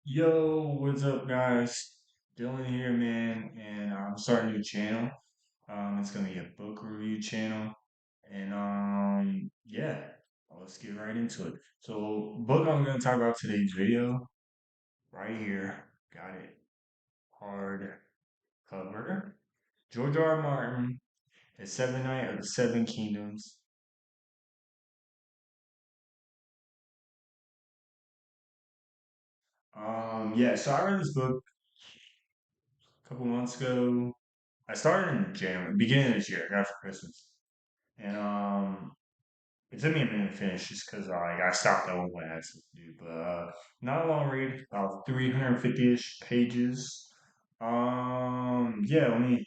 Yo, what's up, guys? Dylan here, man, and I'm starting a new channel. It's gonna be a book review channel, and yeah, let's get right into it. So, book I'm gonna talk about today's video right here. Got it. Hard cover. George R. R. Martin, The Seven Knight of the Seven Kingdoms. Yeah. So I read this book a couple months ago. I started in January, beginning of this year, after Christmas, and it took me a minute to finish just because I stopped over what I had to do. But not a long read, about 350-ish pages. Yeah, let me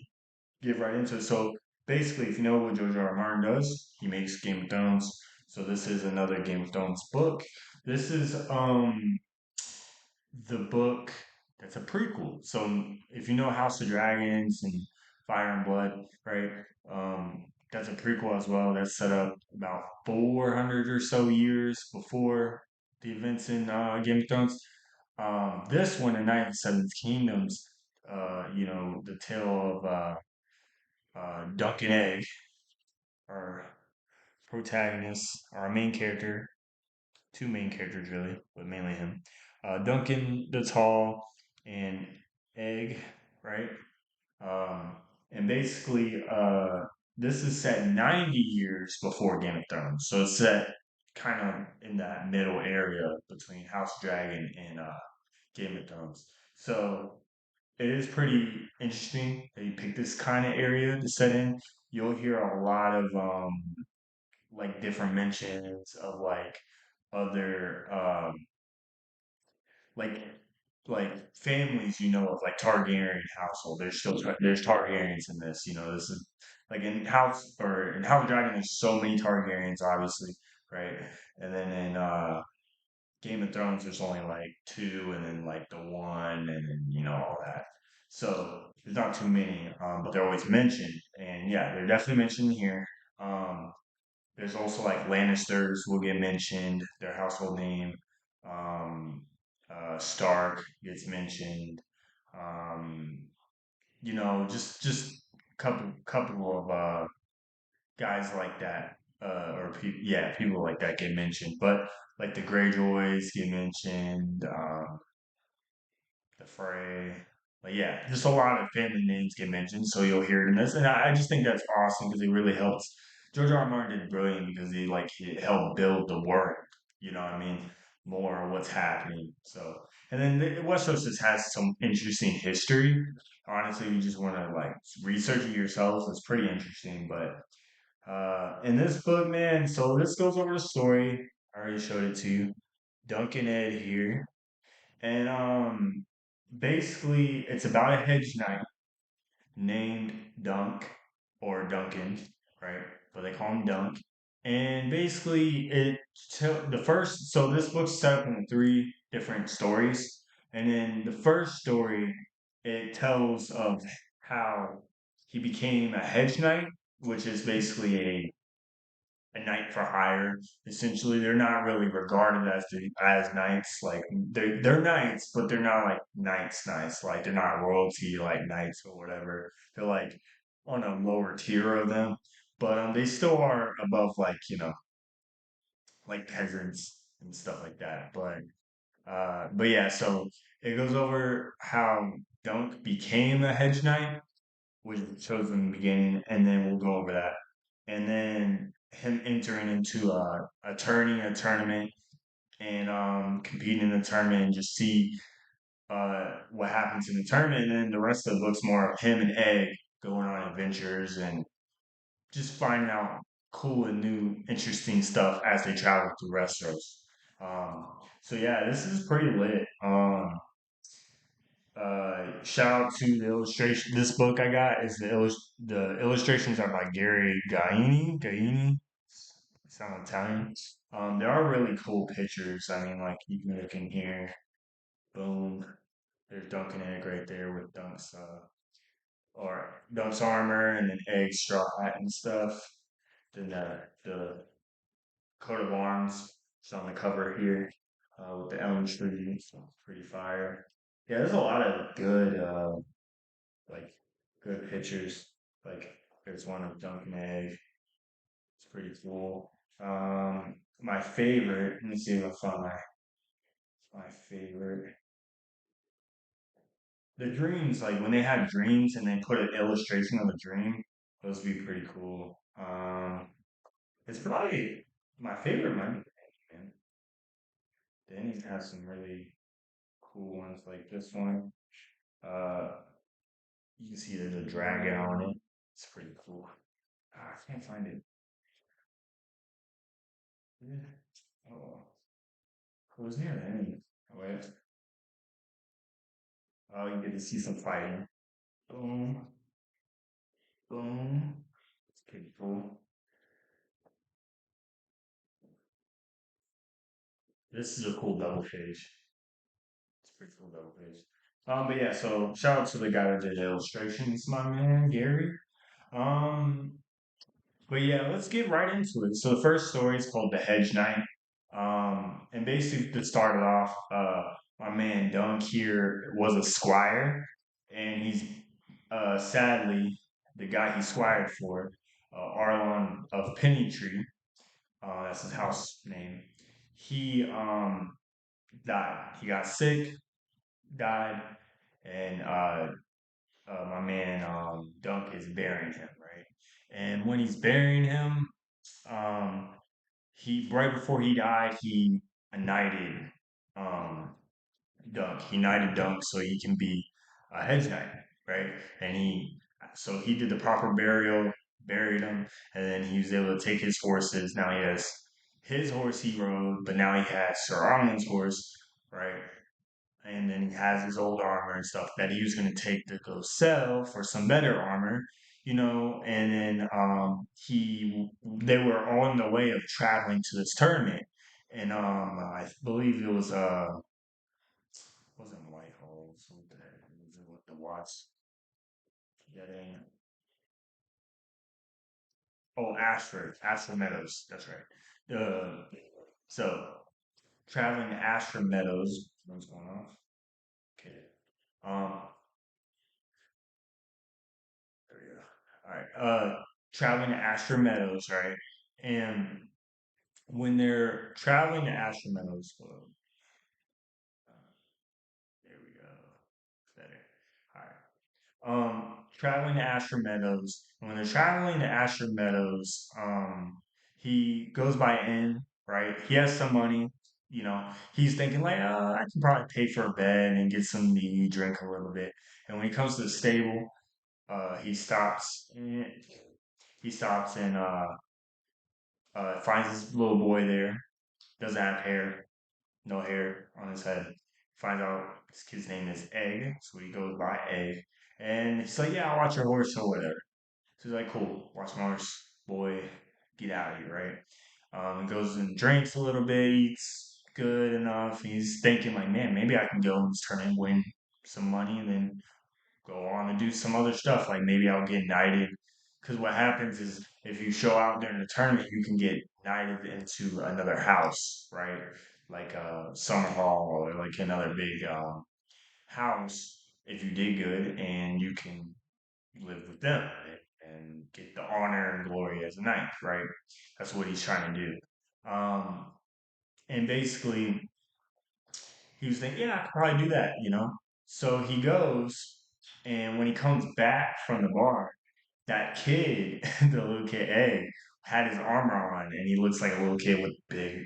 get right into it. So basically, if you know what George R. R. Martin does, he makes Game of Thrones. So this is another Game of Thrones book. This is the book that's a prequel. So if you know House of Dragons and Fire and Blood, right? That's a prequel as well. That's set up about 400 or so years before the events in Game of Thrones. This one, in Night of the Seventh Kingdoms, the tale of Duck and Egg, our protagonist, our main character, two main characters really, but mainly him. Duncan the Tall and Egg, right? Um, and basically, this is set 90 years before Game of Thrones, so it's set kind of in that middle area between House of Dragon and Game of Thrones. So it is pretty interesting that you pick this kind of area to set in. You'll hear a lot of like different mentions of like other like families of like Targaryen household. There's Targaryens in this. This is like in House of Dragon. There's so many Targaryens, obviously, right? And then in Game of Thrones, there's only like two, and then like the one, and then all that. So there's not too many, but they're always mentioned, and yeah, they're definitely mentioned here. Um, there's also like Lannisters will get mentioned, their household name. Um, Stark gets mentioned. Um, just couple of guys like that, people like that get mentioned. But like the Greyjoys get mentioned, the Frey. But yeah, just a lot of family names get mentioned, so you'll hear it in this, and I just think that's awesome because it really helps. George R. R. Martin did brilliant because he helped build the world. You know what I mean? More of what's happening. So, and then Westeros just has some interesting history. Honestly, you just want to like research it yourself. It's pretty interesting. But in this book, man, so this goes over the story. I already showed it to you. Duncan Ed here. And basically, it's about a hedge knight named Dunk or Duncan, right? But they call him Dunk. And basically, the first. So this book's set up in three different stories, and then the first story it tells of how he became a hedge knight, which is basically a knight for hire. Essentially, they're not really regarded as knights. Like they're knights, but they're not like knights. Like they're not royalty like knights or whatever. They're like on a lower tier of them, but they still are above like like peasants and stuff like that. But yeah, so it goes over how Dunk became a hedge knight, which was chosen in the beginning, and then we'll go over that. And then him entering into a tournament and competing in the tournament and just see what happens in the tournament. And then the rest of the book's more of him and Egg going on adventures and just finding out cool and new, interesting stuff as they travel through Westeros. So yeah, this is pretty lit. Shout out to the illustration. This book I got is the illustrations are by Gary Gaini. Gaini, sound Italian. There are really cool pictures. I mean, like you can look in here. Boom. There's Duncan Egg right there with Dunk's armor and then Egg straw hat and stuff. Then the coat of arms is on the cover here. with the elm tree. So pretty fire. Yeah, there's a lot of good like good pictures. Like there's one of Duncan Egg. It's pretty cool. My favorite. Let me see if I find my favorite. The dreams, like when they had dreams and they put an illustration of a dream, those would be pretty cool. It's probably my favorite might be the Danny, man. Danny's has some really cool ones like this one. Uh, you can see there's a dragon on it. It's pretty cool. I can't find it. Yeah. Oh, it was near the end. Oh, wait. Oh, you get to see some fighting. Boom, boom. It's pretty cool. This is a cool double page. It's pretty cool double page. But yeah, so shout out to the guy that did the illustrations, my man Gary. Um, but yeah, let's get right into it. So the first story is called The Hedge Knight. And basically to start it off, my man Dunk here was a squire, and he's sadly the guy he squired for, Arlon of Pennytree, that's his house name. He died. He got sick, died, and my man Dunk is burying him, right? And when he's burying him, um, he right before he died, he knighted um, Dunk. He knighted Dunk so he can be a hedge knight, right? And he did the proper burial, buried him, and then he was able to take his horses. Now he has his horse he rode, but now he has Sir Arlen's horse, right? And then he has his old armor and stuff that he was going to take to go sell for some better armor, and then they were on the way of traveling to this tournament, and I believe it wasn't Whitehall, so what the heck was it with the Watts getting Ashford Meadows, that's right. So traveling to Ashford Meadows, what's going on? Okay. Um, There we go. All right. Traveling to Astor Meadows, right? And when they're traveling to Astor Meadows, there we go. Better. All right. Traveling to Astor Meadows. When they're traveling to Astor Meadows, he goes by inn, right? He has some money. He's thinking like, I can probably pay for a bed and get some to eat, drink a little bit. And when he comes to the stable, he stops. He stops and finds this little boy there. Doesn't have hair, no hair on his head. Finds out this kid's name is Egg, so he goes by Egg. And he's like, "Yeah, I'll watch your horse or whatever." So he's like, "Cool, watch my horse, boy. Get out of here, right?" He goes and drinks a little bit, eats good enough. He's thinking like, "Man, maybe I can go in this tournament, win some money, and then go on and do some other stuff. Like maybe I'll get knighted. Because what happens is if you show out during the tournament, you can get knighted into another house, right? Like a summer hall or like another big house if you did good, and you can live with them and get the honor and glory as a knight, right? That's what he's trying to do. Um, and basically, he was thinking, yeah, I could probably do that. So he goes, and when he comes back from the bar, that kid, the little kid A, had his armor on, and he looks like a little kid with big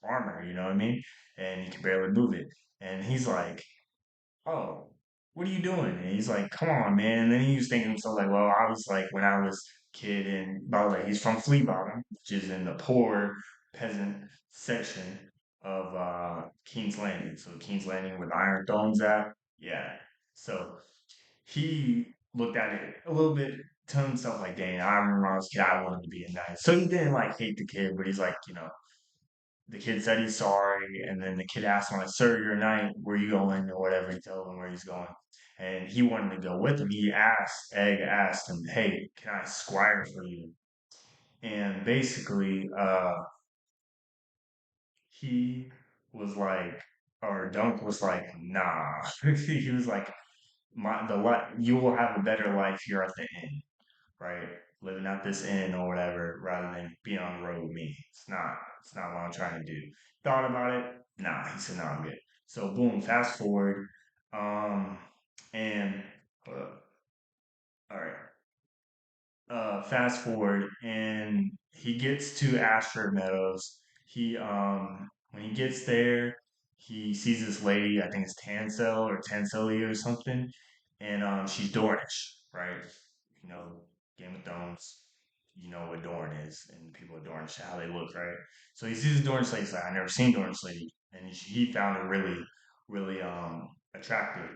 armor. You know what I mean? And he can barely move it. And he's like, "Oh, what are you doing?" And he's like, "Come on, man." And then he was thinking to himself like, "Well, I was like when I was a kid." And by the way, he's from Flea Bottom, which is in the poor peasant section of King's Landing. So King's Landing with Iron Throne's at, yeah. So he looked at it a little bit to himself like, dang, I remember when I was a kid, I wanted to be a knight. So he didn't like hate the kid, but he's like, the kid said he's sorry, and then the kid asked him, like, sir, you're a knight, where you going, or whatever. He told him where he's going. And he wanted to go with him. Egg asked him, hey, can I squire for you? And basically, he was like, or Dunk was like, nah. He was like, you will have a better life here at the inn, right? Living at this inn or whatever, rather than being on the road with me. It's not what I'm trying to do. Thought about it. Nah, he said, no, I'm good. So boom, fast forward, um, and all right. Fast forward and he gets to Ashford Meadows. He when he gets there, he sees this lady, I think it's Tansel or Tanselia or something, and she's Dornish, right? You know, Game of Thrones, you know what Dorne is, and people of Dornish, how they look, right? So he sees this Dornish lady, he's like, I never seen Dornish lady, and he found her really, really attractive.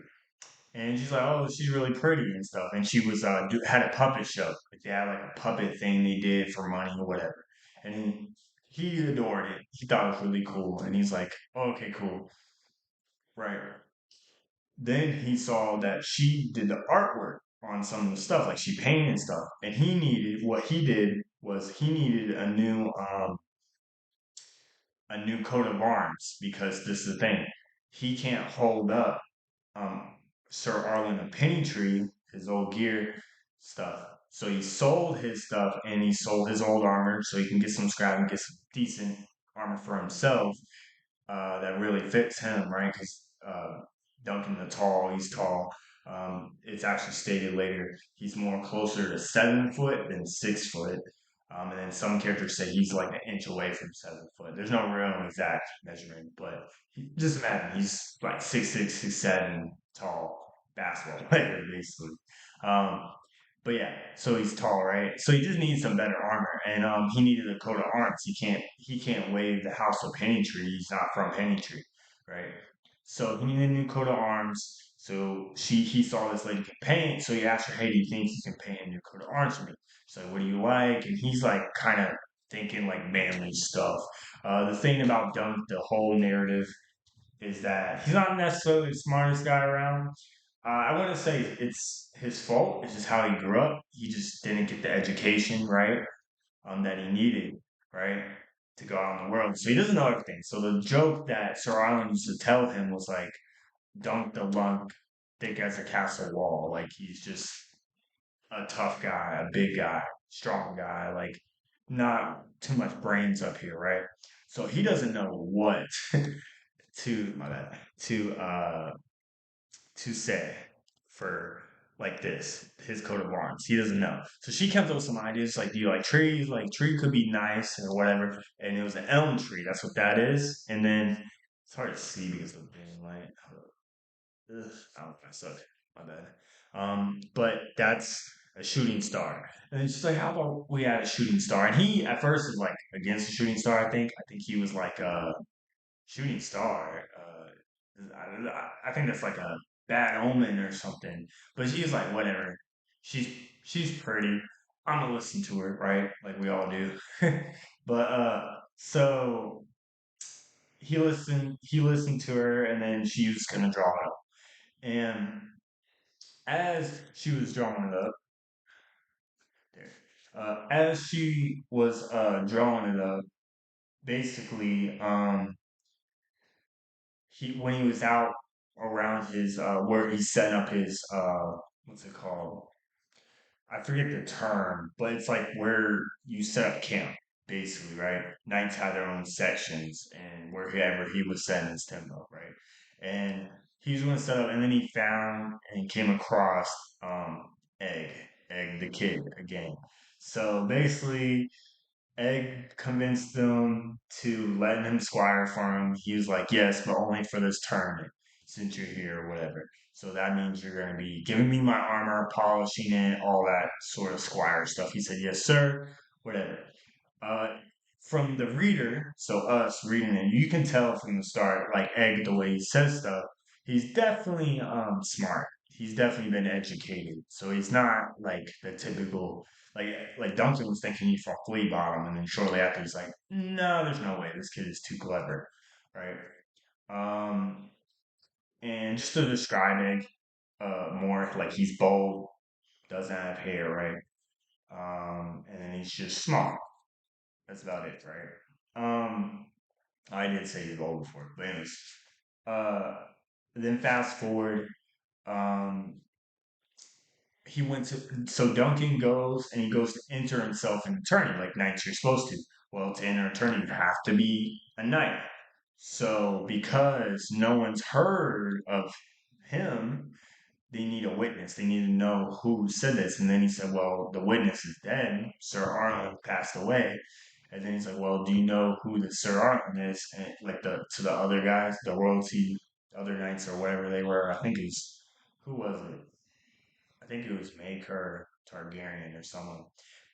And she's like, "Oh, she's really pretty and stuff." And she was had a puppet show. Like they had like a puppet thing they did for money or whatever. And he adored it. He thought it was really cool. And he's like, oh, "Okay, cool, right." Then he saw that she did the artwork on some of the stuff, like she painted stuff. And he needed what he did was he needed a new coat of arms because this is the thing. He can't hold up um, Sir Arlen a penny tree, his old gear stuff. So he sold his stuff and he sold his old armor so he can get some scrap and get some decent armor for himself that really fits him, right? Because Duncan the tall, he's tall. It's actually stated later he's more closer to 7 foot than 6 foot. And then some characters say he's like an inch away from 7 foot. There's no real exact measurement, but just imagine he's like 6'6", 6'7", tall basketball player basically. Um, but yeah, so he's tall, right? So he just needs some better armor, and he needed a coat of arms. He can't wave the House of Pennytree. He's not from Pennytree, right? So he needed a new coat of arms. So he saw this lady can paint. So he asked her, "Hey, do you think you can paint a new coat of arms for me?" She's like, "What do you like?" And he's like, kind of thinking like manly stuff. The thing about Dunk, the whole narrative is that he's not necessarily the smartest guy around. I wouldn't say it's his fault. It's just how he grew up. He just didn't get the education right that he needed, right, to go out in the world. So he doesn't know everything. So the joke that Sir Island used to tell him was like, "Dunk the lunk, thick as a castle wall." Like he's just a tough guy, a big guy, strong guy. Like not too much brains up here, right? So he doesn't know what to my bad to say for like this, his coat of arms. He doesn't know. So she comes up with some ideas like, do you like trees? Like tree could be nice or whatever. And it was an elm tree. That's what that is. And then it's hard to see because of the green light. Ugh, I don't know if I suck. My bad. But that's a shooting star. And it's just like, how about we add a shooting star? And he at first is like against the shooting star, I think. I think he was like shooting star. I think that's like a bad omen or something. But she's like, whatever. She's she's pretty. I'm gonna listen to her, right? Like we all do. But so he listened to her, and then she was gonna draw it up. And as she was drawing it up, there, as she was drawing it up, basically, he when he was out around his where he's setting up his what's it called? I forget the term, but it's like where you set up camp, basically, right? Knights had their own sections and wherever he was setting his tempo, right? And he was going to set up, and then he found and came across um Egg, Egg the kid again. So basically, Egg convinced them to let him squire for him. He was like, yes, but only for this tournament since you're here or whatever. So that means you're going to be giving me my armor, polishing it, all that sort of squire stuff. He said, yes, sir, whatever. Uh, from the reader, so us reading it, you can tell from the start, like Egg, the way he says stuff, he's definitely smart. He's definitely been educated. So he's not like the typical like Duncan was thinking he's from Flea Bottom, and then shortly after he's like, no, there's no way this kid is too clever, right? Um, and just to describe Egg more, like he's bold, doesn't have hair, right? And then he's just small. That's about it, right? Um, I did say he's old before, but anyways, uh, then fast forward, um, he went to so Duncan goes and he goes to enter himself an attorney like knights you're supposed to. Well, to enter an attorney, you have to be a knight. So because no one's heard of him, they need a witness. They need to know who said this. And then he said, well, the witness is dead. Sir Arlen passed away. And then he's like, well, do you know who the Sir Arlen is? And like to the other guys, the royalty, other knights or whatever they were. I think it's who was it? I think it was Maker Targaryen or someone.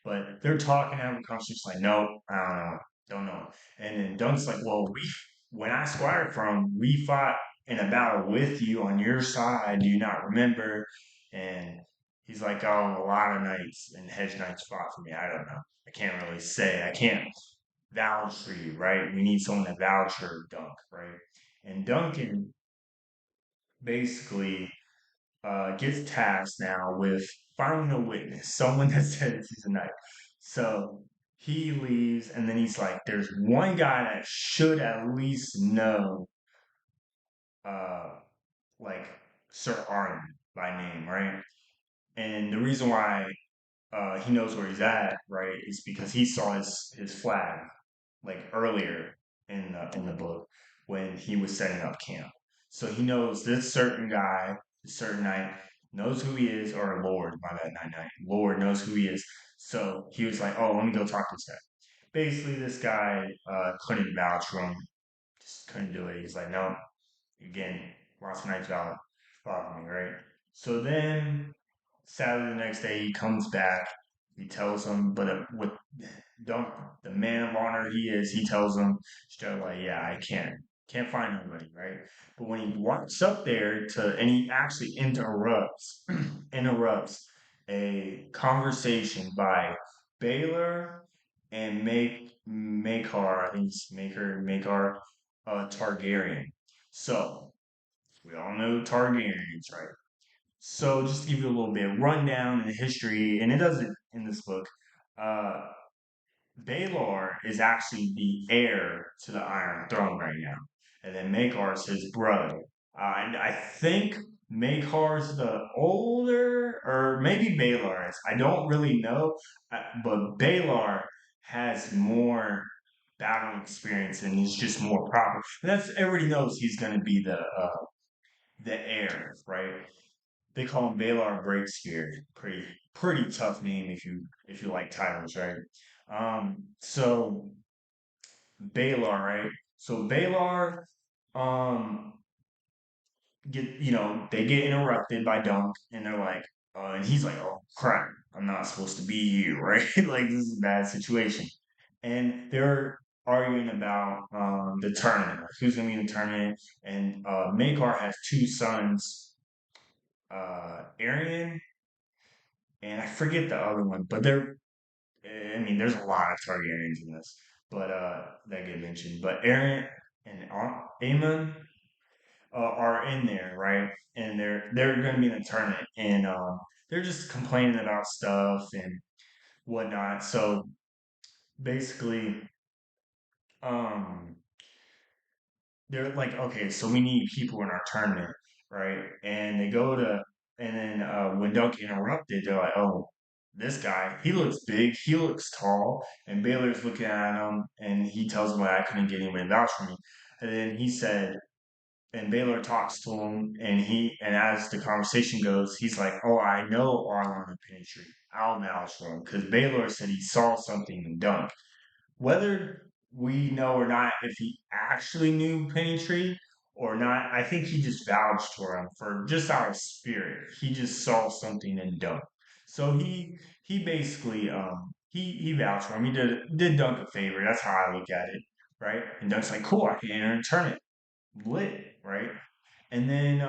But they're talking, having a conversation like, nope, I don't know. And then Dunk's like, well, when I squired from, we fought in a battle with you on your side. Do you not remember? And he's like, oh, a lot of knights and hedge knights fought for me. I don't know. I can't really say. I can't vouch for you, right? We need someone to vouch for Dunk, right? And Duncan basically gets tasked now with finding a witness, someone that says he's a knight. So he leaves, and then he's like, "There's one guy that should at least know, uh, like Sir Arden by name, right?" And the reason why he knows where he's at, right, is because he saw his flag like earlier in the book when he was setting up camp. So he knows this certain guy, this certain knight, knows who he is, or Lord, my bad, not knight. Lord knows who he is. So he was like, "Oh, let me go talk to this guy." Basically, this guy couldn't vouch for him, just couldn't do it. He's like, "No." Again, lots of knights vouch for me, right? So then Saturday the next day he comes back. He tells him, but with Dunk, the man of honor he is, he tells him straight like, yeah, I can't find nobody, right? But when he walks up there to, and he actually interrupts a conversation by Baylor and Makar, I think it's Makar, Targaryen. So we all know Targaryens, right? So just to give you a little bit of rundown in the history, and it does it in this book. Uh, Baelor is actually the heir to the Iron Throne right now, and then Maekar is his brother. And I think Maekar's the older, or maybe Baelor is. I don't really know, but Baelor has more battle experience and he's just more proper. That's everybody knows he's going to be the heir, right? They call him Balar Breakspear. Pretty tough name if you like titles, right? So Balar, right? So Balar, um, they get interrupted by Dunk, and they're like, and he's like, oh crap, I'm not supposed to be here, right? Like this is a bad situation, and they're arguing about the tournament, like who's gonna be in the tournament, and Makar has two sons, Arian and I forget the other one, but I mean, there's a lot of Targaryens in this, but that get mentioned. But Aaron and Aemon are in there, right? And they're going to be in the tournament, and they're just complaining about stuff and whatnot. So basically, um, they're like, okay, so we need people in our tournament, right? And they go to, and then when Dunk interrupted, they're like, oh, this guy, he looks big, he looks tall, and Baylor's looking at him, and he tells him, like, I couldn't get anyone to vouch for me. And then he said, and Baylor talks to him, and as the conversation goes, he's like, oh, I know Arlon the Penitentiary. I'll vouch for him, because Baylor said he saw something in Dunk whether we know or not if he actually knew Pennytree or not, I think he just vouched for him for just out of spirit. He just saw something in Dunk. So he basically he vouched for him. He did Dunk a favor. That's how I look at it, right? And Dunk's like, cool, I can enter and turn it. Lit, right? And then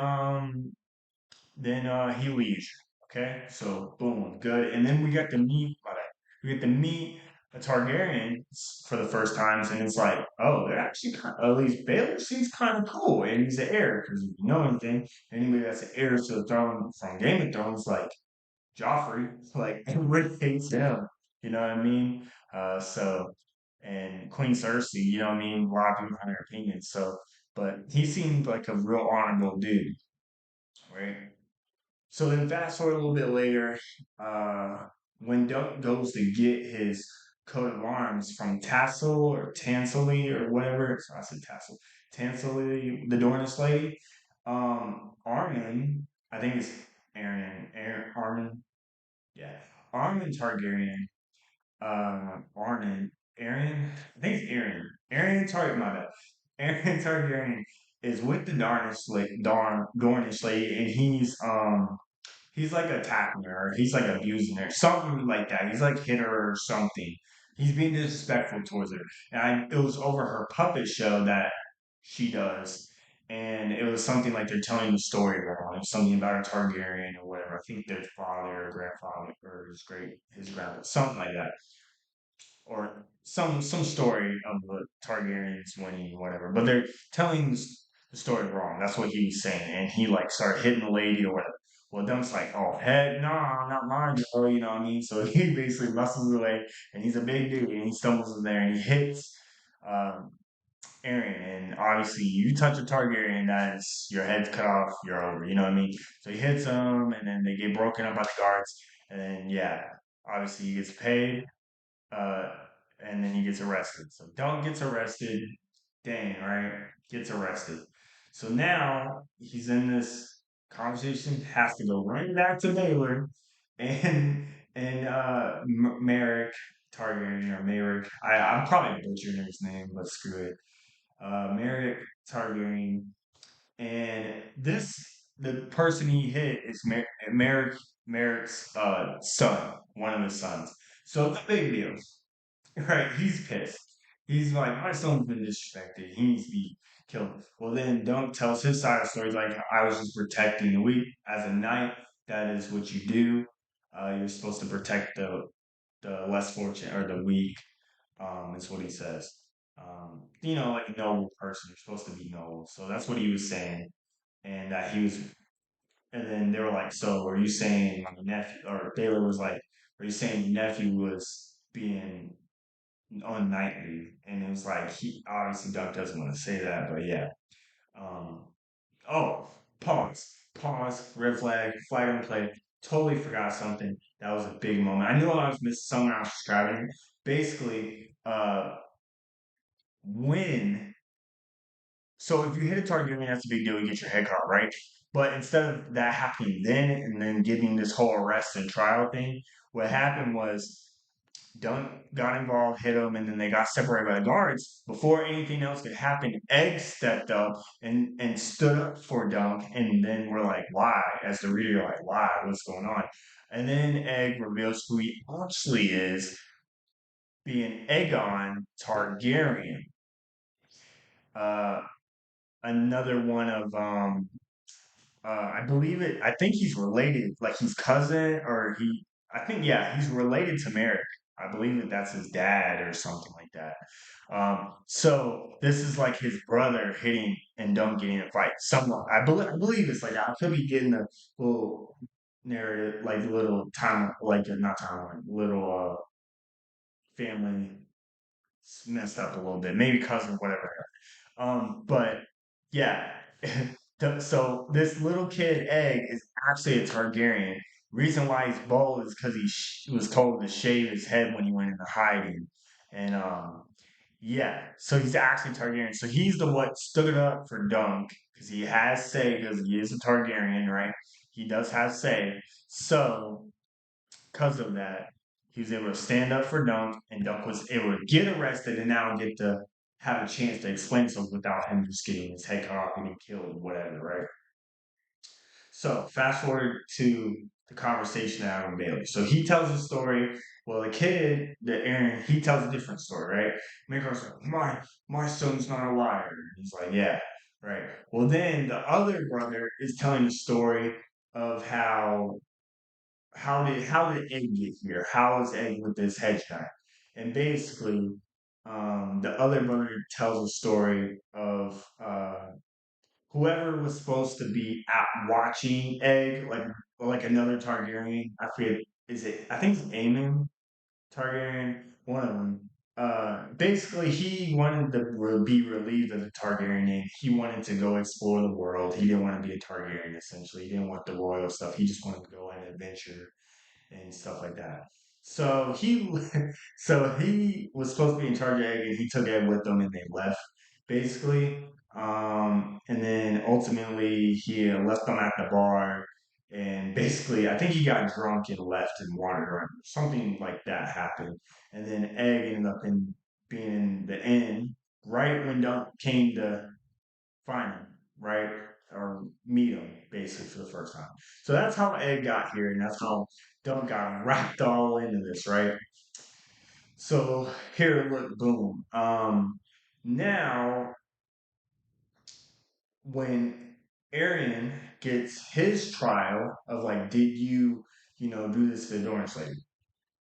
he leaves. Okay, so boom, good. And then we get to meet. We get to meet a Targaryen for the first times, and it's like, oh, they're actually kind of, at least Baylor seems kind of cool, and he's the heir because if you know anything, anybody that's the heir to the throne from Game of Thrones, like Joffrey, like everybody hates him. You know what I mean? So and Queen Cersei. You know what I mean? A lot of people have their opinions. So, but he seemed like a real honorable dude, right? So then fast forward a little bit later, uh, when Duck goes to get his coat of arms from Tassel or Tansely or whatever, so I said Tassel, Tansely, the Dornish lady, Armin, I think it's Armin, yeah, Armin Targaryen, Armin, Aaron, I think it's Aaron Targaryen, my bad. Aaron Targaryen is with the Dornish lady, and he's like attacking her. He's like abusing her. Something like that. He's like hit her or something. He's being disrespectful towards her. It was over her puppet show that she does. And it was something like they're telling the story wrong. It was something about a Targaryen or whatever. I think their father or grandfather or his grandpa, something like that, or some story of the Targaryens winning, whatever. But they're telling the story wrong. That's what he was saying, and he like started hitting the lady or whatever. Well, Dunk's like, "Oh, heck, nah, not mine, bro." You know what I mean? So he basically muscles away, and he's a big dude, and he stumbles in there, and he hits um, Aaron. And obviously, you touch a Targaryen, that's your head's cut off, you're over. You know what I mean? So he hits him, and then they get broken up by the guards, and then yeah, obviously he gets paid, uh, and then he gets arrested. So Dunk gets arrested. Dang, right? Gets arrested. So now he's in this conversation, has to go right back to Baylor, and Merrick Targaryen or Merrick. I'm probably butchering his name, but screw it. Merrick Targaryen, and the person he hit is Merrick's son, one of his sons. So it's a big deal. Right, he's pissed. He's like, my son's been disrespected. He needs to be killed. Well, then Dunk tells his side of the story. He's like, I was just protecting the weak. As a knight, that is what you do. You're supposed to protect the less fortunate or the weak. Is what he says. Like a noble person. You're supposed to be noble. So that's what he was saying. And and then they were like, so are you saying my nephew, or Baylor was like, are you saying your nephew was being on night leave? And it was like he obviously Duck doesn't want to say that, but yeah. Um, oh, red flag on play. Totally forgot something. That was a big moment. I knew I was missing something. I was describing. Basically, when so if you hit a target, I mean that's a big deal. You get your head caught, right? But instead of that happening then and then getting this whole arrest and trial thing, what happened was Dunk got involved, hit him, and then they got separated by the guards. Before anything else could happen, Egg stepped up and stood up for Dunk, and then we're like, why? As the reader, you're like, why? What's going on? And then Egg reveals who he actually is, being Aegon Targaryen. Uh, Another one of I believe it. I think he's related, like he's cousin, or he. I think yeah, he's related to Merrick. I believe that that's his dad or something like that. So this is like his brother hitting and Dunk getting in a fight. Someone I believe it's like that. I could be getting a little narrative, like little time, like not timeline, little family messed up a little bit. Maybe cousin, whatever. But yeah, so this little kid Egg is actually a Targaryen. Reason why he's bald is because he was told to shave his head when he went into hiding, and yeah, so he's actually Targaryen. So he's the what stood up for Dunk because he has say because he is a Targaryen, right? He does have say. So because of that, he was able to stand up for Dunk, and Dunk was able to get arrested and now get to have a chance to explain something without him just getting his head cut off, getting killed, whatever, right? So fast forward to the conversation at Adam Bailey. So he tells a story. Well, the kid, the Aaron, he tells a different story, right? Maker's like, my son's not a liar. He's like, yeah, right. Well, then the other brother is telling the story of how did Egg get here? How is Egg with this hedge guy? And basically, the other brother tells a story of whoever was supposed to be out watching Egg, like another Targaryen. I forget. Is it? I think it's Aemon Targaryen. One of them. basically he wanted to be relieved of the Targaryen name. He wanted to go explore the world. He didn't want to be a Targaryen. Essentially, he didn't want the royal stuff. He just wanted to go on an adventure and stuff like that. So he, so he was supposed to be in charge of Egg, and he took Egg with him, and they left basically. And then ultimately he left them at the bar, and basically I think he got drunk and left and wandered around. Something like that happened, and then Egg ended up in being in the inn right when Dunk came to find him, right? Or meet him basically for the first time. So that's how Ed got here, and that's how Dunk got wrapped all into this, right? So here, look, boom. Now when Arian gets his trial of like, did you, do this to the Dorn slave?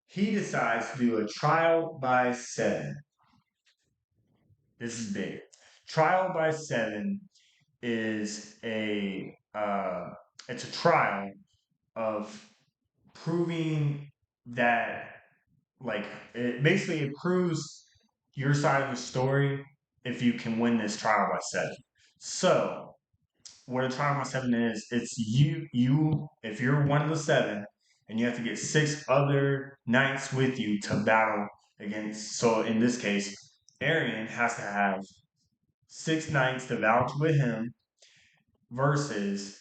He decides to do a trial by seven. This is big. Trial by seven is it's a trial of proving that like it basically it proves your side of the story if you can win this trial by seven. So what a trial by seven is, it's you if you're one of the seven and you have to get six other knights with you to battle against. So in this case, Arian has to have six knights to vouch with him versus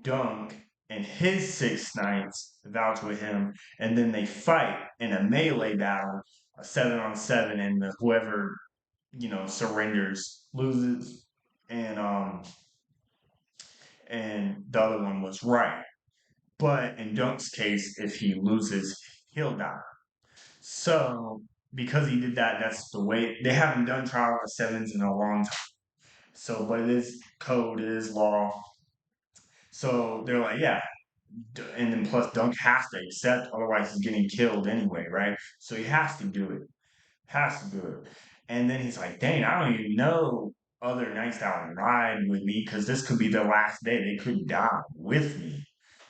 Dunk and his six knights vouch with him, and then they fight in a melee battle, a 7-on-7, and whoever surrenders loses, and the other one was right. But in Dunk's case, if he loses, he'll die. So because he did that, that's the way they haven't done trial by sevens in a long time. So, but it is code, it is law. So they're like, yeah, and then plus Dunk has to accept, otherwise he's getting killed anyway, right? So he has to do it. Has to do it. And then he's like, dang, I don't even know other knights that would ride with me because this could be their last day. They could die with me.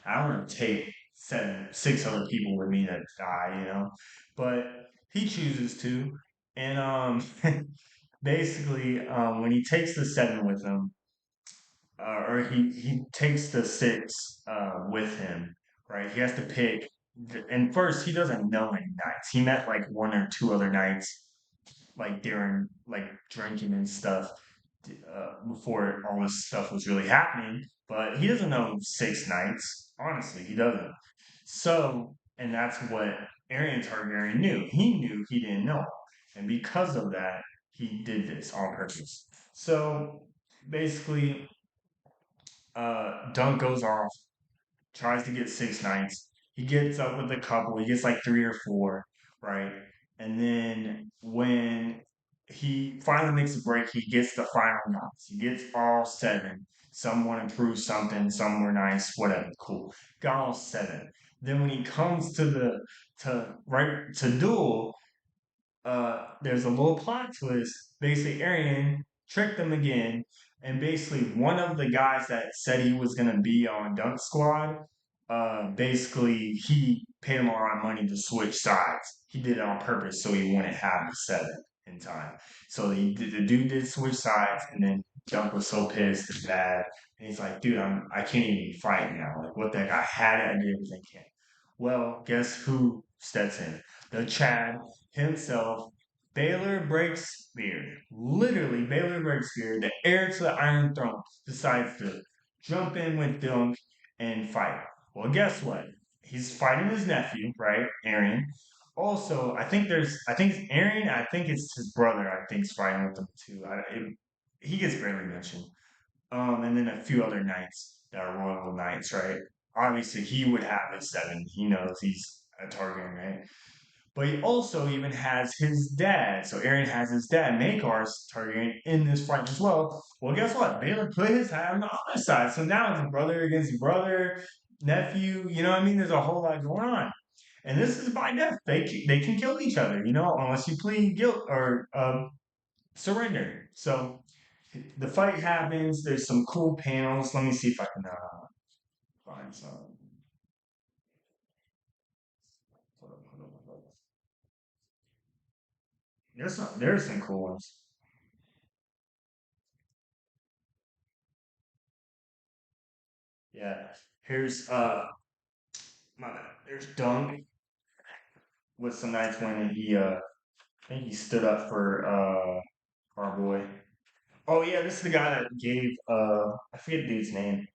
I don't want to take six other people with me that die. But he chooses to. And basically, when he takes the seven with him, or he takes the six with him, right? He has to pick, and first he doesn't know any knights. He met like one or two other knights, like during like drinking and stuff, before all this stuff was really happening. But he doesn't know six knights. Honestly, he doesn't. So, and that's what Arian Targaryen knew. He knew he didn't know, and because of that, he did this on purpose. So basically, Dunk goes off, tries to get six knights. He gets up with a couple. He gets like three or four, right? And then when he finally makes a break, he gets the final knights. He gets all seven. Some want to prove something. Some were nice. Whatever. Cool. Got all seven. Then when he comes to duel, there's a little plot twist. Basically, Arian tricked them again, and basically one of the guys that said he was gonna be on Dunk Squad, basically he paid him a lot of money to switch sides. He did it on purpose so he wouldn't have the seven in time. So the dude did switch sides, and then Dunk was so pissed and bad, and he's like, "Dude, I can't even fight now. Like, what the heck? I had it, I did everything I can." Well, guess who steps in? The Chad himself, Baylor Breakspear. Literally, Baylor Breakspear, the heir to the Iron Throne, decides to jump in with Dunk and fight. Well, guess what? He's fighting his nephew, right? Arian. Also, I think it's Arian. I think it's his brother. I think is fighting with him too. He gets barely mentioned. And then a few other knights that are royal knights, right? Obviously, he would have his seven. He knows he's a Targaryen, right? But he also even has his dad. So Aaron has his dad, Makar's Targaryen, in this fight as well. Well, guess what? Baylor put his hat on the other side. So now it's brother against brother, nephew. You know what I mean? There's a whole lot going on. And this is by death. They can kill each other, unless you plead guilt or surrender. So the fight happens. There's some cool panels. Let me see if I can find some. Hold on, hold on, hold on. there's some cool ones. Yeah. Here's my bad. There's Dunk with some nice win, and I think he stood up for our boy. Oh yeah, this is the guy that gave I forget the dude's name.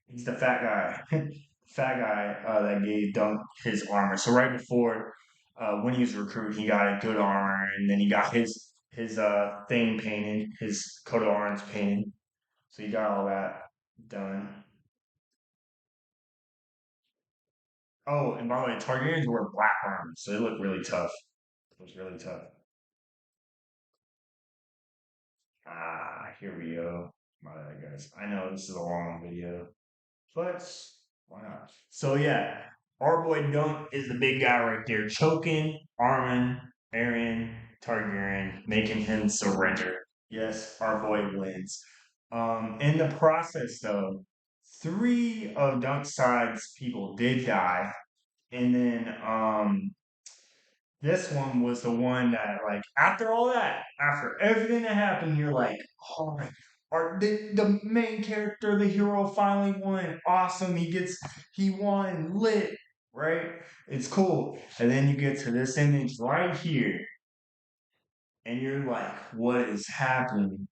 He's the fat guy. Fat guy that gave Dunk his armor. So right before when he was recruited, he got a good armor, and then he got his thing painted, his coat of arms painted. So he got all that done. Oh, and by the way, Targaryens wear black armor, so they look really tough. It was really tough. Ah, here we go. My bad, guys. I know this is a long video, but why not? So yeah, our boy Dunk is the big guy right there, choking Armin, Arian, Targaryen, making him surrender. Yes, our boy wins. In the process, though, three of Dunk's side's people did die, and then this one was the one that, like, after all that, after everything that happened, you're like, oh my, the main character, the hero, finally won. Awesome. He won, lit, right? It's cool. And then you get to this image right here, and you're like, what is happening?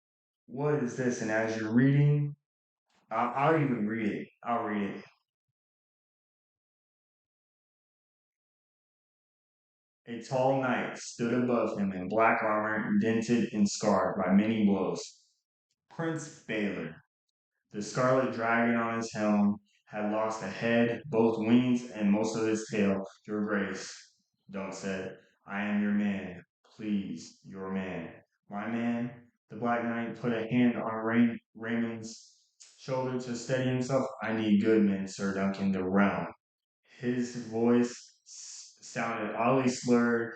What is this? And as you're reading, I'll even read it. I'll read it. A tall knight stood above him in black armor, indented and scarred by many blows. Prince Baylor, the scarlet dragon on his helm, had lost a head, both wings, and most of his tail. Your grace, Dunk said, I am your man. Please, your man. My man? The Black Knight put a hand on Raymond's shoulder to steady himself. I need good men, Sir Duncan, the realm. His voice sounded oddly slurred.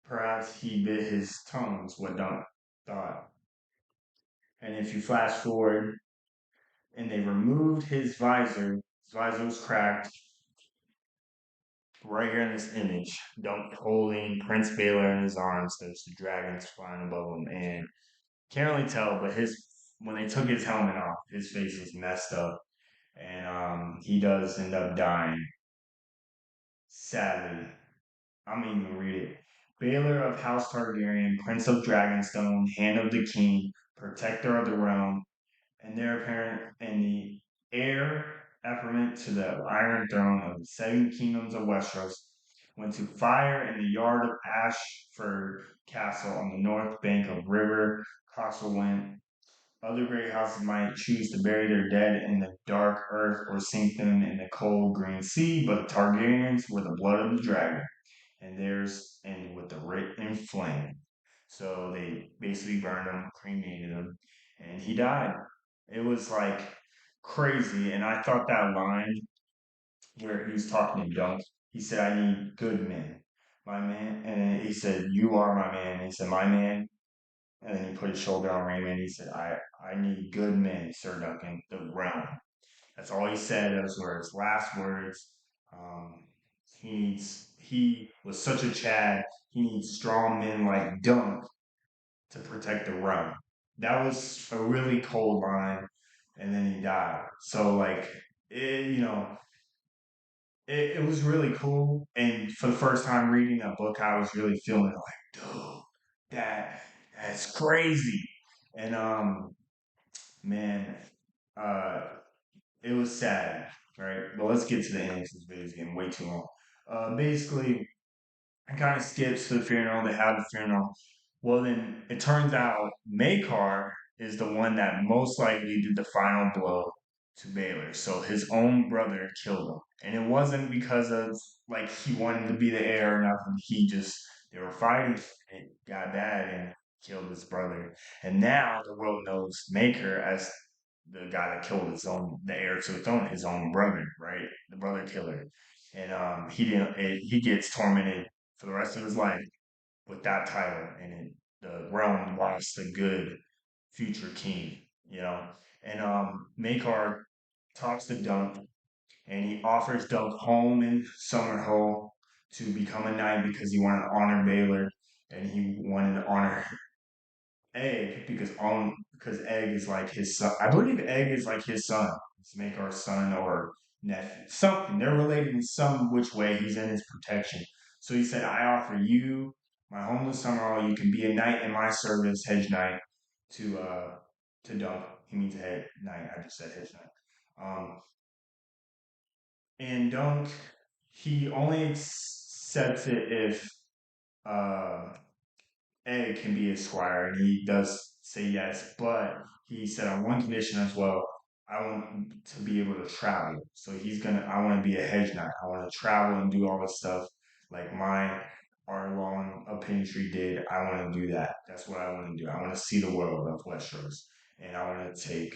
Perhaps he bit his tongues, what Dunk thought. And if you flash forward, and they removed his visor was cracked right here in this image. Dunk holding Prince Baylor in his arms. There's the dragons flying above him, and can't really tell, but his when they took his helmet off, his face is messed up, and he does end up dying. Sadly, I'm not even read it. Baylor of House Targaryen, Prince of Dragonstone, Hand of the King, Protector of the Realm, and their apparent and the heir apparent to the Iron Throne of the Seven Kingdoms of Westeros, went to fire in the yard of Ashford Castle on the north bank of River Castlewent. Other great houses might choose to bury their dead in the dark earth or sink them in the cold green sea, but the Targaryens were the blood of the dragon, and theirs ended with the writ in flame. So they basically burned him, cremated him, and he died. It was like crazy. And I thought that line where he was talking to Dunk, he said, I need good men. My man. And then he said, you are my man. And he said, my man. And then he put his shoulder on Raymond. He said, I need good men, Sir Duncan, the realm. That's all he said. Those were his last words. Um, he was such a Chad. He needs strong men like Dunk to protect the realm. That was a really cold line, and then he died. So like, it was really cool. And for the first time reading that book, I was really feeling like, dude, that's crazy. And man, uh, it was sad, right? But let's get to the end. This video is getting way too long. Basically, I kind of skips to the funeral. They have the funeral. Well, then it turns out Makar is the one that most likely did the final blow to Baylor. So his own brother killed him. And it wasn't because of like he wanted to be the heir or nothing. They were fighting, it got bad and killed his brother. And now the world knows Maker as the guy that killed the heir to the throne, his own brother, right? The brother killer. And he gets tormented for the rest of his life with that title, and the realm lost a good future king, you know. And Makar talks to Dunk, and he offers Dunk home in Summerhole to become a knight because he wanted to honor Baylor. and he wanted to honor Egg because Egg is like his son. I believe Egg is like his son. It's make our son or nephew. Something. They're related in some which way. He's in his protection. So he said, I offer you, my homeless son, all you can be a knight in my service, hedge knight, to Dunk. He means head knight. I just said hedge knight. And Dunk, he only accepts it if uh Egg can be a squire, and he does say yes, but he said on one condition as well. I want to be able to travel. So I want to be a hedge knight. I want to travel and do all this stuff like our long opinion tree did. I want to do that. That's what I want to do. I want to see the world of Westeros, and I want to take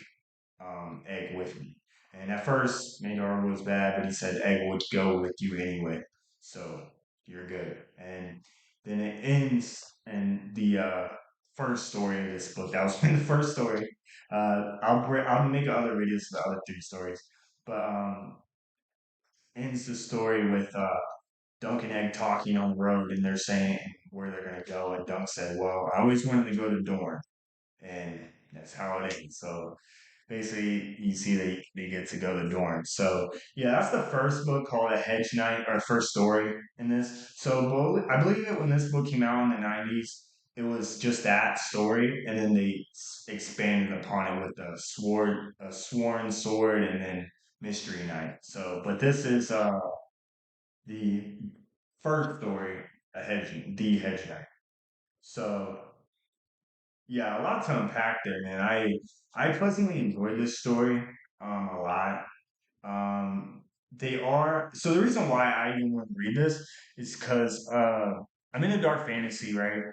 Egg with me. And at first, Maynard was bad, but he said Egg would go with you anyway. So you're good. And then it ends in the first story of this book. That was in the first story. I'll make other videos for the other three stories, but ends the story with Dunk and Egg talking on the road, and they're saying where they're gonna go. And Dunk said, "Well, I always wanted to go to Dorne," and that's how it ends. So basically you see they get to go to dorms. So yeah, that's the first book called A Hedge Knight, or first story in this. So I believe that when this book came out in the 90s, it was just that story, and then they expanded upon it with a sworn sword, and then Mystery Knight. So, but this is the first story, the Hedge Knight. So yeah, a lot to unpack there, man. I pleasantly enjoyed this story a lot. Um, they are so the reason why I even want to read this is because I'm into dark fantasy, right?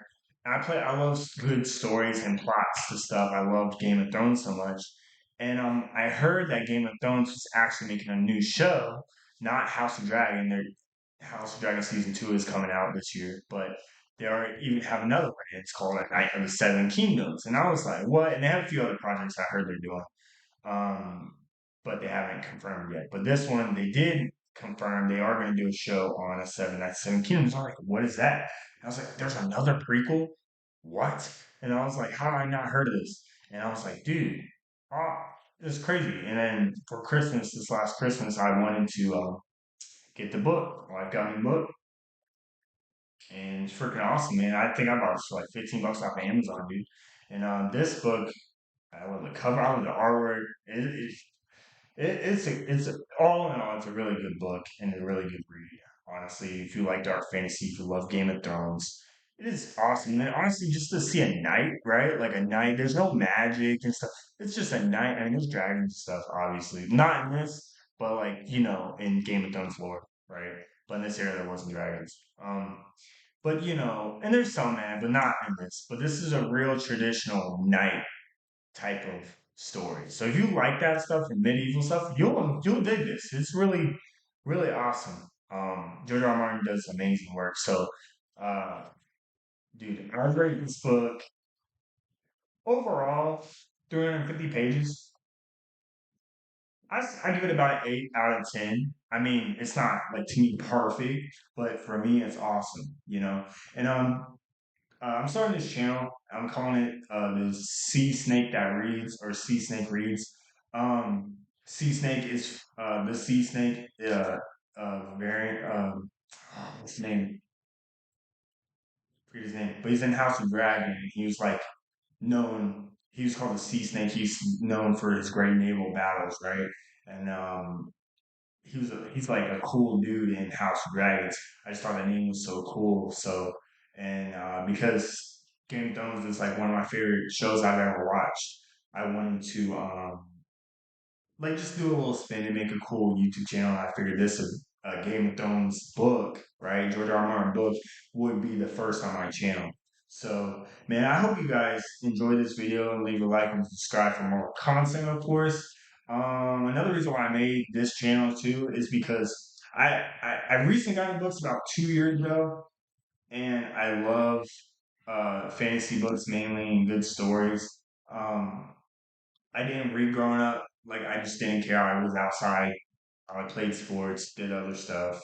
I love good stories and plots to stuff. I love Game of Thrones so much, and I heard that Game of Thrones was actually making a new show, not House of Dragon. Their House of Dragon season two is coming out this year, but they are even have another one. It's called A Night of the Seven Kingdoms, and I was like, what? And they have a few other projects I heard they're doing um, but they haven't confirmed yet. But this one they did confirm they are going to do a show on a Seven Kingdoms. I was like, what is that? And I was like, there's another prequel. What? And I was like, how have I not heard of this? And I was like, dude, oh, this is crazy. And then for Christmas, this last Christmas, I wanted to get the book. Well, I got the book, and it's freaking awesome, man. I think I bought it for like 15 bucks off of Amazon, dude. And this book, I love the cover, I love the artwork. It's all in all, it's a really good book and a really good read. Honestly, if you like dark fantasy, if you love Game of Thrones, it is awesome. And honestly, just to see a knight, right? Like a knight, there's no magic and stuff. It's just a knight. I mean, there's dragons and stuff, obviously. Not in this, but like, in Game of Thrones lore, right? But in this area, there wasn't dragons. But and there's some, man, but not in this. But this is a real traditional knight type of story. So if you like that stuff and medieval stuff, you'll dig this. It's really really awesome. George R. R. Martin does amazing work. So, uh, dude, I rate this book overall 350 pages. I give it about an 8 out of 10. I mean, it's not like to me perfect, but for me, it's awesome. And I'm starting this channel. I'm calling it the Sea Snake That Reads, or Sea Snake Reads. Sea Snake is the Sea Snake variant. What's his name? Forget his name, but he's in House of Dragon. And he was like known. He was called the Sea Snake. He's known for his great naval battles, right? And he's like a cool dude in House of Dragons. I just thought the name was so cool. So, and because Game of Thrones is like one of my favorite shows I've ever watched, I wanted to like just do a little spin and make a cool YouTube channel. I figured this a Game of Thrones book, right? George R. R. Martin book would be the first on my channel. So, man, I hope you guys enjoy this video and leave a like and subscribe for more content, of course. Another reason why I made this channel too is because I recently got into books about 2 years ago, and I love fantasy books mainly and good stories. Um, I didn't read growing up. Like I just didn't care. I was outside. I played sports, did other stuff,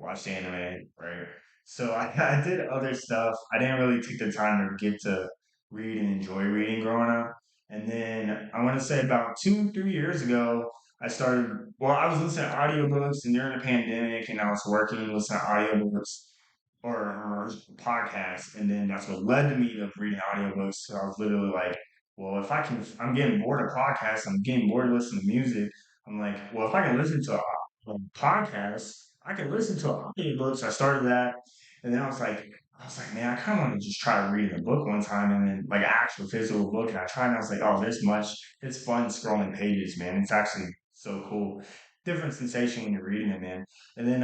watched anime, right? So I did other stuff. I didn't really take the time to get to read and enjoy reading growing up. And then I want to say about 2, 3 years ago, I started, well, I was listening to audiobooks and during the pandemic and I was working, listening to audiobooks or podcasts. And then that's what led to me to reading audiobooks. So I was literally like, well, if I can, I'm getting bored of podcasts, I'm getting bored of listening to music. I'm like, well, if I can listen to a podcast, I can listen to audiobooks. I started that. And then I was like, man, I kind of want to just try reading a book one time and then like an actual physical book. And I tried and I was like, oh, this much. It's fun scrolling pages, man. It's actually so cool. Different sensation when you're reading it, man. And then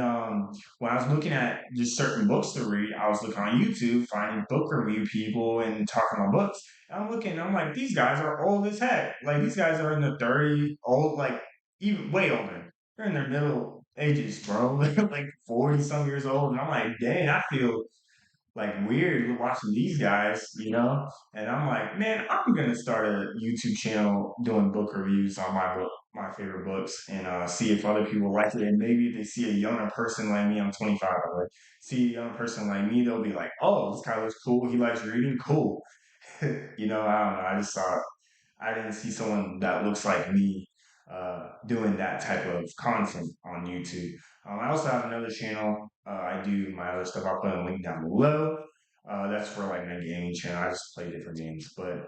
when I was looking at just certain books to read, I was looking on YouTube, finding book review people and talking about books. And I'm looking, and I'm like, these guys are old as heck. Like these guys are in the 30s, old, like even way older. They're in their middle ages, bro. Like 40 some years old. And I'm like, dang, I feel like weird watching these guys, you know? And I'm like, man, I'm gonna start a YouTube channel doing book reviews on my favorite books, and see if other people like it. And maybe if they see a younger person like me, I'm 25, but see a young person like me, they'll be like, oh, this guy looks cool. He likes reading, cool. You know, I don't know. I just thought I didn't see someone that looks like me doing that type of content on YouTube. I also have another channel. I do my other stuff. I'll put a link down below. That's for like my gaming channel. I just play different games. But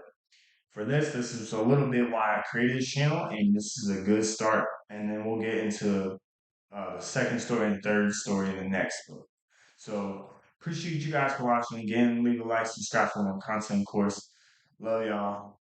for this is a little bit why I created this channel, and this is a good start. And then we'll get into the second story and third story in the next book. So appreciate you guys for watching. Again, leave a like, subscribe for more content, of course. Love y'all.